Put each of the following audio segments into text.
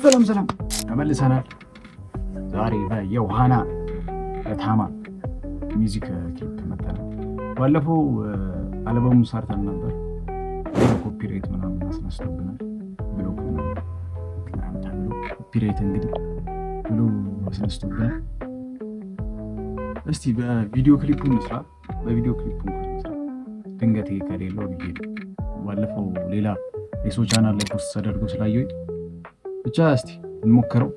ሰላም ተመልሰናል። ዛሬ በዮሐና ታማ ሚውዚክ ክሊፕ መጣን። ባለፈው አልበሙን ሰርተን ነበር። ኮፒራይት ምናምን አስነስቶብናል ብሎ ኮፒራይት እንግዲህ ብሎ አስነስቶብናል። እስቲ በቪዲዮ ክሊፑ እንስራ። በቪዲዮ ክሊፑ እንስራ። ድንገት ከሌለው ቢሄድ ባለፈው ሌላ የሰው ቻናል ላይ ፖስት ተደርጎ ስላየሁኝ ብቻ እስቲ እንሞክረው።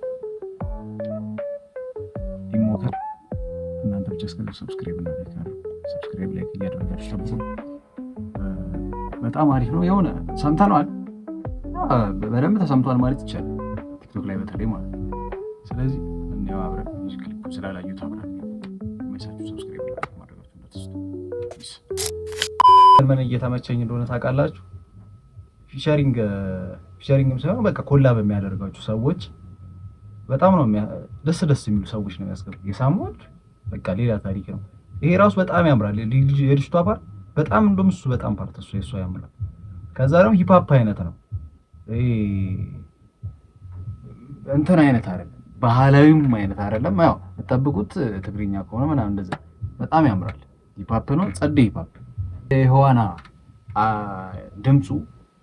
ይሞከር። እናንተ ብቻ እስከ ሰብስክራይብ እናደርጋለን። ሰብስክራይብ ላይ እያደረጋችሁ ተብሎ በጣም አሪፍ ነው። የሆነ ሰምተናል፣ በደንብ ተሰምቷል ማለት ይቻላል፣ ቲክቶክ ላይ በተለይ ማለት ነው። ስለዚህ እንዲያው አብረን ሚውዚክ ክሊፑ ስላላዩት አብረን መሳችሁ ሰብስክራይብ ማድረጋችሁ እንዳትስቱ። ምን እየተመቸኝ እንደሆነ ታውቃላችሁ? ፊቸሪንግም ሳይሆን በቃ ኮላብ የሚያደርጋችሁ ሰዎች በጣም ነው ደስ የሚሉ ሰዎች ነው የሚያስገቡ። የሳሙኤል በቃ ሌላ ታሪክ ነው። ይሄ ራሱ በጣም ያምራል። የልጅቷ ፓርት በጣም እንደውም እሱ በጣም ፓርት እሱ ያምራል። ከዛ ደግሞ ሂፕ አይነት ነው ይሄ እንትን አይነት አይደለም፣ ባህላዊም አይነት አይደለም። ያው ተጠብቁት ትግርኛ ከሆነ ምናምን እንደዛ በጣም ያምራል። ሂፕ ነው፣ ጸዴ ሂፕ። የዮሐና ድምፁ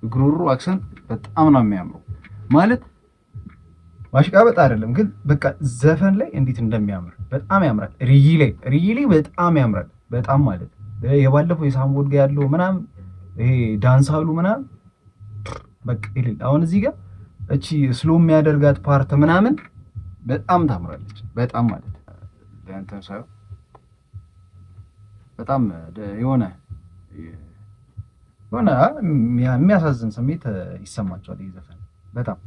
ግሩሩ አክሰንት በጣም ነው የሚያምረው። ማለት ማሽቃበጥ አይደለም ግን በቃ ዘፈን ላይ እንዴት እንደሚያምር በጣም ያምራል። ሪይ ላይ በጣም ያምራል። በጣም ማለት የባለፈው የሳሙኤል ጋር ያለው ምናምን ይሄ ዳንሳሉ ምናምን በቃ ይልል። አሁን እዚህ ጋር እቺ ስሎ የሚያደርጋት ፓርት ምናምን በጣም ታምራለች። በጣም ማለት ለእንትን ሳይሆን በጣም የሆነ የሚያሳዝን ስሜት ይሰማቸዋል። ይሄ ዘፈን በጣም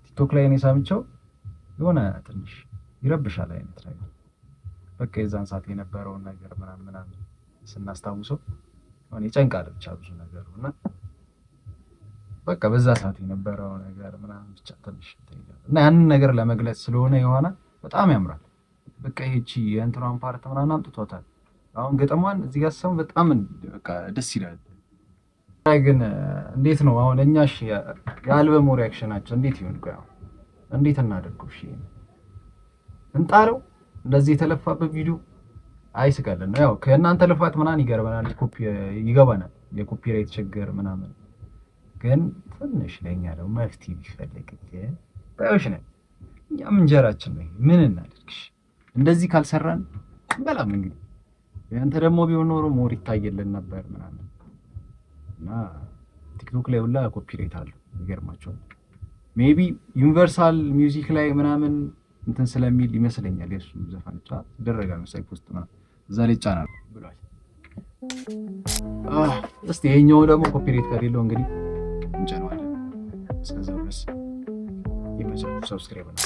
ቲክቶክ ላይ እኔ ሰምቼው የሆነ ትንሽ ይረብሻል አይነት ነገር። በቃ የዛን ሰዓት የነበረውን ነገር ምናምን ስናስታውሰው ሆነ ይጨንቃል ብቻ ብዙ ነገር እና በቃ በዛ ሰዓት የነበረው ነገር ምናምን ብቻ ትንሽ እና ያንን ነገር ለመግለጽ ስለሆነ የሆነ በጣም ያምራል። በቃ ይሄቺ የእንትኗን ፓርት ምናምን አምጥቶታል። አሁን ገጠሟን እዚህ ጋር ሰው በጣም በቃ ደስ ይላል። ግን እንዴት ነው አሁን እኛሽ የአልበሙ ሪአክሽናችን እንዴት ይሆን? ቆይ እንዴት እናደርገው? እሺ እንጣረው። እንደዚህ የተለፋበት ቪዲዮ አይስቀልን ነው። ያው ከእናንተ ልፋት ምናምን ይገርመናል፣ ይገባናል የኮፒራይት ችግር ምናምን። ግን ትንሽ ለኛ ደግሞ መፍትሄ ቢፈልግ ግን ባዮሽ ነን። እኛም እንጀራችን ነው። ምን እናድርግሽ? እንደዚህ ካልሰራን እንበላም። እንግዲህ ያንተ ደግሞ ቢሆን ኖሮ ሞር ይታየልን ነበር ምናምን እና ቲክቶክ ላይ ሁላ ኮፒራይት አለው። ይገርማቸዋል። ሜቢ ዩኒቨርሳል ሚውዚክ ላይ ምናምን እንትን ስለሚል ይመስለኛል የሱ ዘፈን ብቻ ይደረጋል መሰለኝ ፖስት ምናምን እዛ ላይ ጫናል ብሏል። እስቲ ይሄኛው ደግሞ ኮፒራይት ከሌለው እንግዲህ እንጨነዋለን። እስከዛ ድረስ ይመቻችሁ። ሰብስክራይብ እና